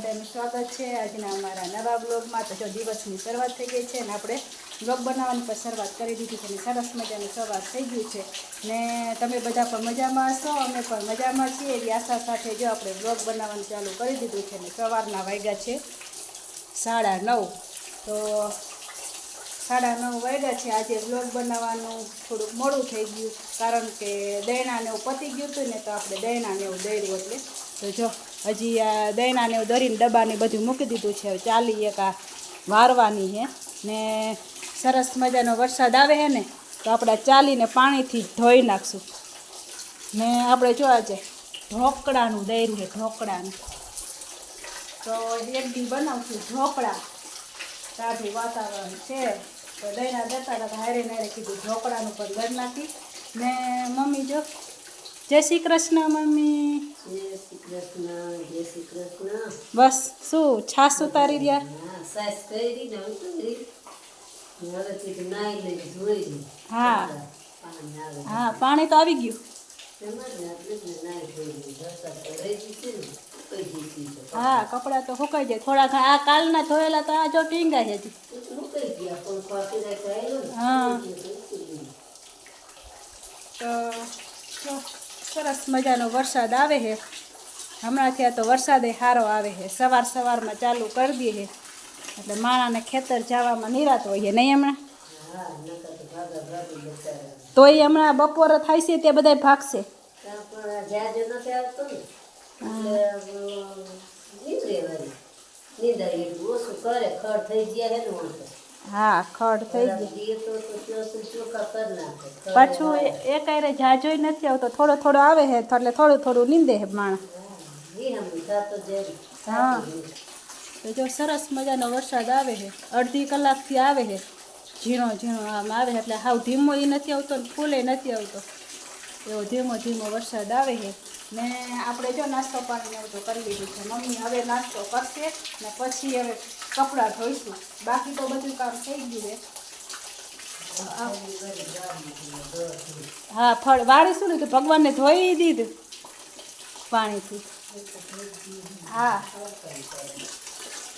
બધાનું સ્વાગત છે આજના અમારા નવા બ્લોગમાં। તો જો દિવસની શરૂઆત થઈ ગઈ છે ને આપણે બ્લોગ બનાવવાની પણ શરૂઆત કરી દીધી છે ને સરસ મજાની શરૂઆત થઈ ગઈ છે ને તમે બધા પણ મજામાં હશો, અમે પણ મજામાં છીએ એવી આશા સાથે જો આપણે બ્લોગ બનાવવાનું ચાલુ કરી દીધું છે ને સવારના વાગ્યા છે 9:30। તો 9:30 વાગ્યા છે। આજે બ્લોગ બનાવવાનું થોડુંક મોડું થઈ ગયું કારણ કે દૈણાને એવું પતી ગયું હતું ને તો આપણે દૈણાને એવું દર્યું એટલે તો જો હજી આ દૈણાને એવું દરીને ડબ્બાને બધું મૂકી દીધું છે। હવે ચાલી એક આ વારવાની છે ને સરસ મજાનો વરસાદ આવે છે ને તો આપણે ચાલીને પાણીથી ધોઈ નાખશું ને આપણે જો આજે ઢોકળાનું દર્યું છે ઢોકળાનું તો એક દી બનાવશું ઢોકળા। સારું વાતાવરણ છે તો દૈણા દેતા હતા હારે નારે કીધું ઢોકળાનું પણ ઘર નાખી ને મમ્મી જો જય શ્રી કૃષ્ણ મમ્મી। જય શ્રી કૃષ્ણ, જય શ્રી કૃષ્ણ। બસ શું છાસ ઉતારી રહ્યા? હા, સાસ કરી ને ઉતારી હવે થી નાઈ લઈ ધોઈ હા હા પાણી તો આવી ગયું। હા કપડાં તો સુકાઈ જાય થોડાક આ કાલના ધોયેલા તો આ જો ટીંગા છે હજી। હા તો સરસ મજાનો વરસાદ આવે છે હમણાં ત્યાં તો વરસાદે સારો આવે છે સવારમાં ચાલુ કરી દઈએ છે એટલે માણાને ખેતર જવામાં નિરાત હોય નહીં હમણાં તોય હમણાં બપોરે થાય છે તે બધા ભાગશે। હા ખડ થઈ ગયા પાછું એ કાંઈ જાજોય નથી આવતો થોડો થોડો આવે છે એટલે થોડું થોડું નીંદે છે માણસ। હા તો જો સરસ મજાનો વરસાદ આવે છે અડધી કલાકથી આવે છે ઝીણો ઝીણો આમ આવે એટલે હાવ ધીમો એ નથી આવતો ને ફૂલે નથી આવતો એવો ધીમો ધીમો વરસાદ આવે છે ને આપણે જો નાસ્તો પાણી એવું તો કરી લીધું છે। મમ્મી હવે નાસ્તો કરશે ને પછી હવે કપડાં ધોઈશું બાકી તો બધું કામ થઈ ગયું છે। હા ફળ વાળીશું ને તો ભગવાનને ધોઈ દીધું પાણીથી। હા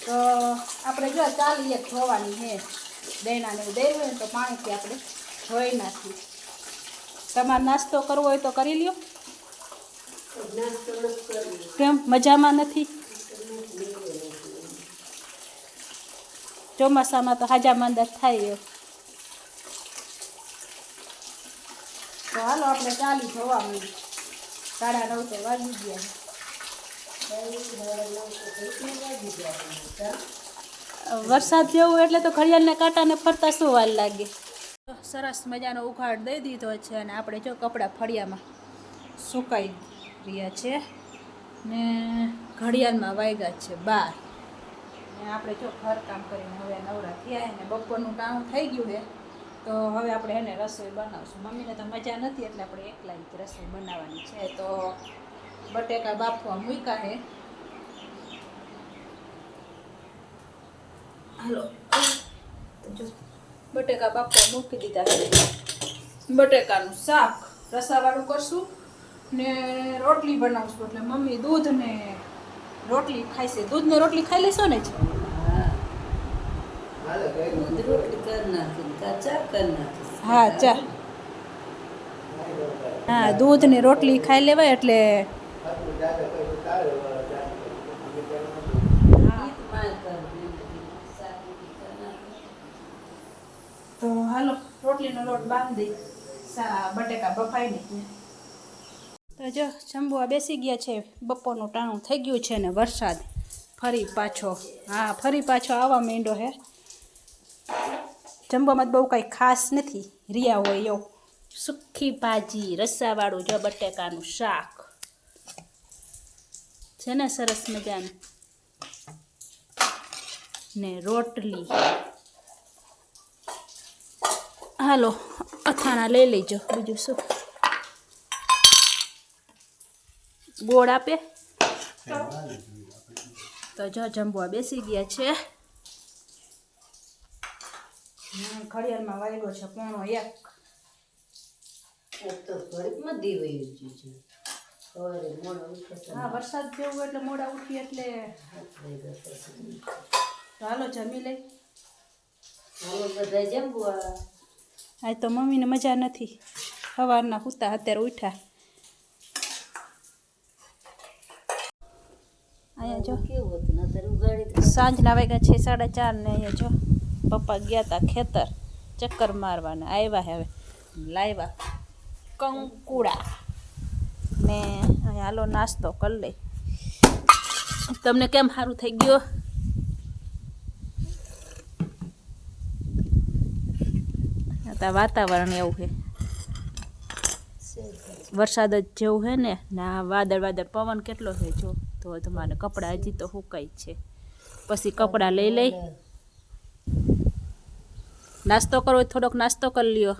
તો આપણે જો ચાલી એક ધોવાની છે દૈણાને દઈ હોય ને તો પાણીથી આપણે ધોઈ નાખીએ। તમારે નાસ્તો કરવો હોય તો કરી લ્યો। કેમ મજામાં નથી? ચોમાસામાં તો હાજા માંદા થાય। તો હાલો આપણે ચાલી ધોવા માંડીએ 9:30 તો વાગી ગયા। વરસાદ જેવું એટલે તો ઘડિયાળને કાંટાને ફરતા શું વાર લાગે। સરસ મજાનો ઉઘાડ દઈ દીધો છે અને આપણે જો કપડાં ફળિયામાં સુકાઈ રહ્યા છે ને ઘડિયાળમાં વાગ્યા છે 12 ને આપણે જો ઘર કામ કરીને હવે નવરા થયા ને બપોરનું ટાણું થઈ ગયું છે તો હવે આપણે એને રસોઈ બનાવશું। મમ્મીને તો મજા નથી એટલે આપણે એકલા જ રસોઈ બનાવવાની છે। તો બટેકા બાફવા મૂક્યા છે હાલો જો બટેકા બાફવા મૂકી દીધા છે। બટેકાનું શાક રસાવાળું કરશું ને રોટલી બનાવશું એટલે મમ્મી દૂધ ને રોટલી ખાઈશે। દૂધ ને રોટલી ખાઈ લેશો ને જ? હા ચા હા દૂધ ને રોટલી ખાઈ લેવાય એટલે તો હાલો રોટલીનો લોટ બાંધી બટેકા બફાઈ નહીં તો જો જમવા બેસી ગયા છે। બપોરનું ટાણું થઈ ગયું છે ને વરસાદ ફરી પાછો આવવા માંડ્યો છે। જમવામાં બહુ કાંઈ ખાસ નથી રિયા હોય એવું સુખી ભાજી રસાવાળું જો બટેકાનું શાક છે ને સરસ મજાનું ને રોટલી। હાલો અથાણા લઈ લેજો બીજું શું ગોળ આપે તો જો જમવા બેસી ગયા છે। ઘડિયાળમાં વાગ્યો છે 1:15 તો ઘડીકમાં દી વહી ગયું છે। સવારે મોડા ઉઠે છે. હા વરસાદ જેવું એટલે મોડા ઉઠી એટલે હાથ લઈ જતો છે. તો હાલો જમી લઈ. હાલો બધા જમવા. આજ તો મમ્મીને મજા નથી, સવારના સૂતા અત્યારે ઉઠ્યા. અહીંયા જો કેવું હતું નતર ઉગાડી સાંજના વાગ્યા છે 4:30 ને અહીંયા જો પપ્પા ગયા હતા ખેતર ચક્કર મારવાના, આવ્યા હવે લાવ્યા કંકુડા ને અહીંયા હાલો નાસ્તો કરી લઈ. તમને કેમ સારું થઈ ગયો? વાતાવરણ એવું છે, વરસાદ જ જેવું છે ને ના વાદળ પવન કેટલો છે જો. તો તમારે કપડાં હજી તો સુકાય જ છે, પછી કપડાં લઈ લઈ. નાસ્તો કરવો થોડોક નાસ્તો કરી લ્યો.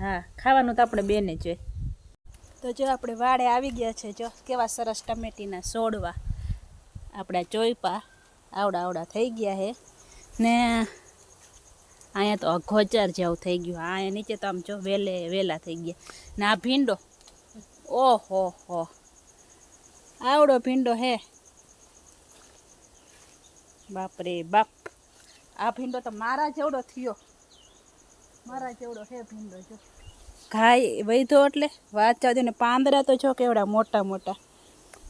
હા ખાવાનું તો આપણે બેને જ હોય. તો જો આપણે વાડે આવી ગયા છે, જો કેવા સરસ ટમેટીના છોડવા આપણા ચોઈપા આવડા થઈ ગયા છે ને. અહીંયા તો અઘોચર જેવું થઈ ગયું. અહીંયા નીચે તો આમ જો વેલા થઈ ગયા ને. આ ભીંડો, ઓહો હો આવડો ભીંડો હે, બાપરે બાપ. આ ભીંડો તો મારા જેવડો થયો, મારા જેવડો હે ભીંડો જો. ઘાય વૈધો એટલે વાત ચાલતી ને. પાંદડા તો જો કેવડા મોટા મોટા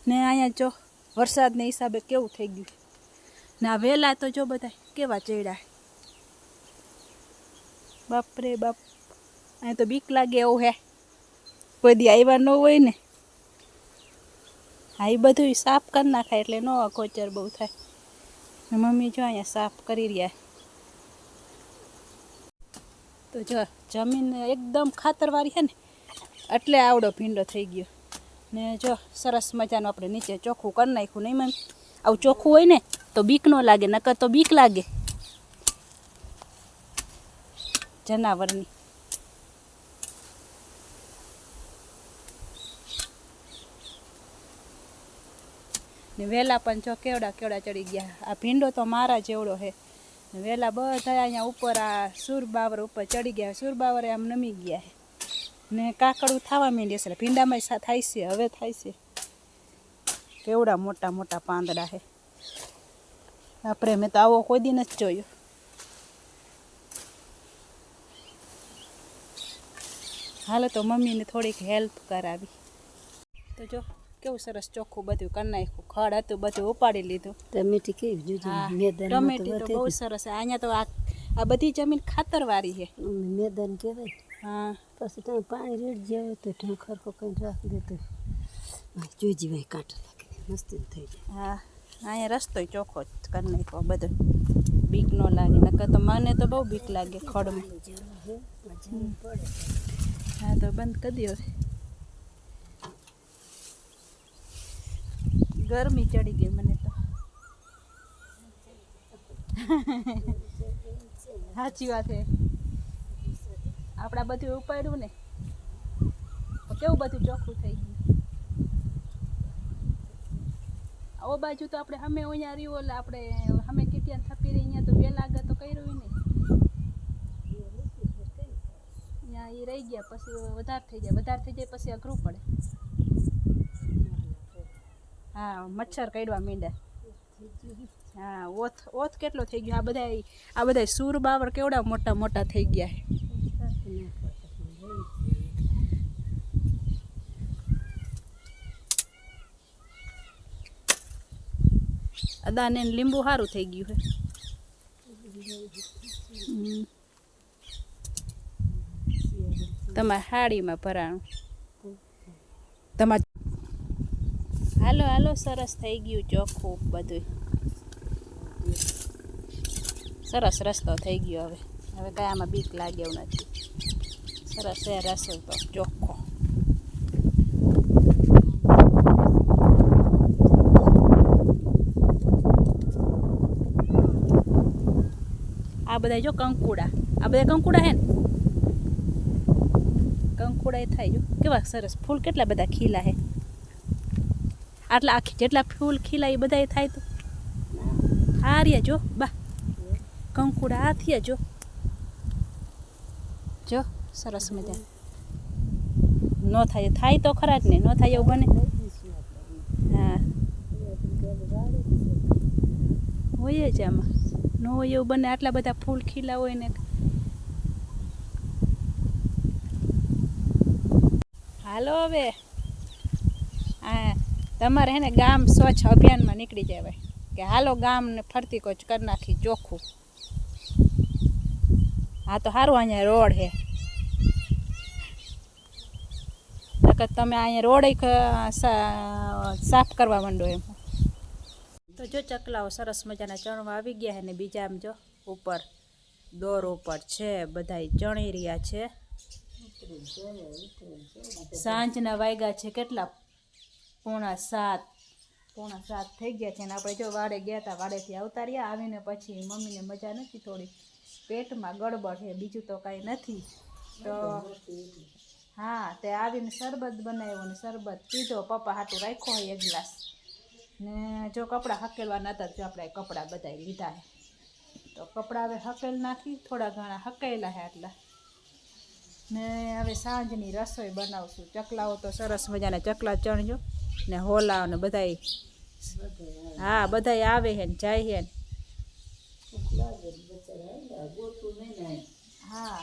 ને. અહીંયા જો વરસાદને હિસાબે કેવું થઈ ગયું ને. આ વેલા તો જો બધા કેવા ચડ્યા, બાપરે બાપ. અહીંયા તો બીક લાગે એવું હે, કોઈ દી આવ્યા ન હોય ને. હા એ બધું સાફ કરી નાખાય એટલે નો અગોચર બહુ થાય. મમ્મી જો અહીંયા સાફ કરી રહ્યા. તો જો જમીન એકદમ ખાતરવાળી છે ને એટલે આવડો ભીંડો થઈ ગયો ને. જો સરસ મજાનું આપણે નીચે ચોખ્ખું કરી નાખ્યું. નહીં મને આવું ચોખ્ખું હોય ને તો બીક ન લાગે, નકર તો બીક લાગે જનાવરની. ને વેલા પણ જો કેવડા ચડી ગયા. આ ભીંડો તો મારા જેવડો છે ને. વેલા બધા અહીંયા ઉપર આ સુરબાવર ઉપર ચડી ગયા. સુરબાવરે આમ નમી ગયા છે ને. કાકડું થવા માંડે છે ભીંડામાં થાય છે, હવે થાય છે. કેવડા મોટા મોટા પાંદડા છે. આપણે મેં તો આવો કોઈ દી નથી જોયો. હાલો તો મમ્મીને થોડીક હેલ્પ કરાવી. તો જો કેવું સરસ ચોખ્ખું બધું કરી નાખ્યું. ખડ હતું બધું ઉપાડી લીધું. ટમેટી કેવી ટમેટી તો બહુ સરસ. અહીંયા તો આ બધી જમીન ખાતરવાળી છે. મેદાન કહેવાય. હા પછી તમે પાણી રેડ જાવ તો ઢાંખરકો કઈ રાખી દેતો જોઈજી ભાઈ કાંટા લાગી મસ્તી થઈ જાય. હા અહીંયા રસ્તો ચોખ્ખો જ કરી નાખ્યો બધો, બીક ન લાગે. નકર તો મને તો બહુ બીક લાગે ખડમાં. હા તો બંધ કરી દો. ગરમી ચડી ગઈ મને તો. સાચી વાત છે. આપણા બધું ઉપાડ્યું ને તો કેવું બધું ચોખ્ખું થઈ ગયું. ઓ બાજુ તો આપણે અમે અહીંયા રહ્યું એટલે આપણે અમે કેટલી થપી રહી. અહીંયા તો વેલા આગળ તો કર્યું ને. અહીંયા એ રહી ગયા પછી વધારે થઈ જાય પછી અઘરું પડે. હા મચ્છર કડવા મીંડા. હા ઓથ કેટલો થઈ ગયો. આ બધા સૂર બાવર કેવડા મોટા મોટા થઈ ગયા છે. અદાને લીંબુ સારું થઈ ગયું છે. તમારે હાડીમાં ભરાણું તમારે. હાલો સરસ થઈ ગયું ચોખ્ખું બધું. સરસ રસ્તો થઈ ગયો. હવે કયામાં બીક લાગે એવું નથી. સરસ છે રસ્તો તો ચોખ્ખો. આ બધા જો કંકુડા, આ બધા કંકુડા હે ને. કંકુડા એ થાય જો કેવા સરસ ફૂલ કેટલા બધા ખીલા હે. આટલા આખી જેટલા ફૂલ ખીલા એ બધા થાય તો હાર્યા જો બા કંકુડા આ થયા જો સરસ મજા. ન થાય થાય તો ખરા જ ને, ન થાય એવું બને. હા હોય જ આમાં, ન હોય એવું બને. આટલા બધા ફૂલ ખીલા હોય ને. હાલો હવે હા તમારે હે ને ગામ સ્વચ્છ અભિયાનમાં નીકળી જવાય કે હાલો ગામને ફરતી કોચ કરી નાખી ચોખ્ખું. હા તો સારું અહીંયા રોડ હે, નકર તમે અહીંયા રોડ સાફ કરવા માંડો એમ. તો જો ચકલાઓ સરસ મજાના ચણવા આવી ગયા છે ને બીજા આમ જો ઉપર દોર ઉપર છે બધાય ચણી રહ્યા છે. સાંજના વાગ્યા છે કેટલા, 6:45 થઈ ગયા છે ને આપણે જો વાડે ગયા હતા, વાડેથી આવતા રહ્યા. આવીને પછી મમ્મીને મજા નથી, થોડી પેટમાં ગડબડ છે, બીજું તો કાંઈ નથી. તો હા તે આવીને શરબત બનાવ્યો ને શરબત પીધો. પપ્પા હાટું રાખ્યો હોય 1 ગ્લાસ ને જો કપડાં હકેલવાના હતા, જો આપણે કપડાં બધા લીધા છે તો કપડાં હવે હકેલ નાખી, થોડા ઘણા હકેલા છે આટલા ને હવે સાંજની રસોઈ બનાવશું. ચકલાઓ તો સરસ મજાના ચકલા ચણજો ને હોલાઓ ને બધાય, હા બધાય આવે છે ને જાય છે ને. હા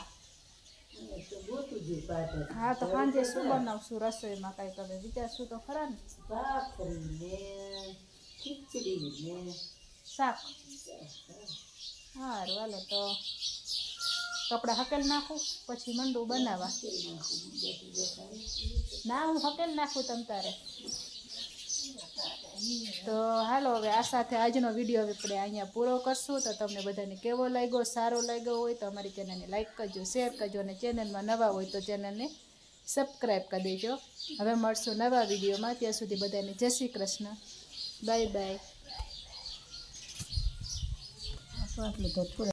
હા તો સાંજે શું બનાવશું રસોઈમાં કાંઈક હવે વિચારશું તો ખરા ને. શાક સારું હાલો તો કપડાં હકેલ નાખું પછી મંડું બનાવવા. ના હું હકેલ નાખું તમ તારે. તો હાલો હવે આ સાથે આજનો વિડીયો આપણે અહીંયા પૂરો કરશું. તો તમને બધાને કેવો લાગ્યો, સારો લાગ્યો હોય તો અમારી ચેનલને લાઈક કરજો, શેર કરજો અને ચેનલમાં નવા હોય તો ચેનલને સબસ્ક્રાઈબ કરી દેજો. હવે મળશું નવા વિડીયોમાં, ત્યાં સુધી બધાને જય શ્રી કૃષ્ણ, બાય બાય.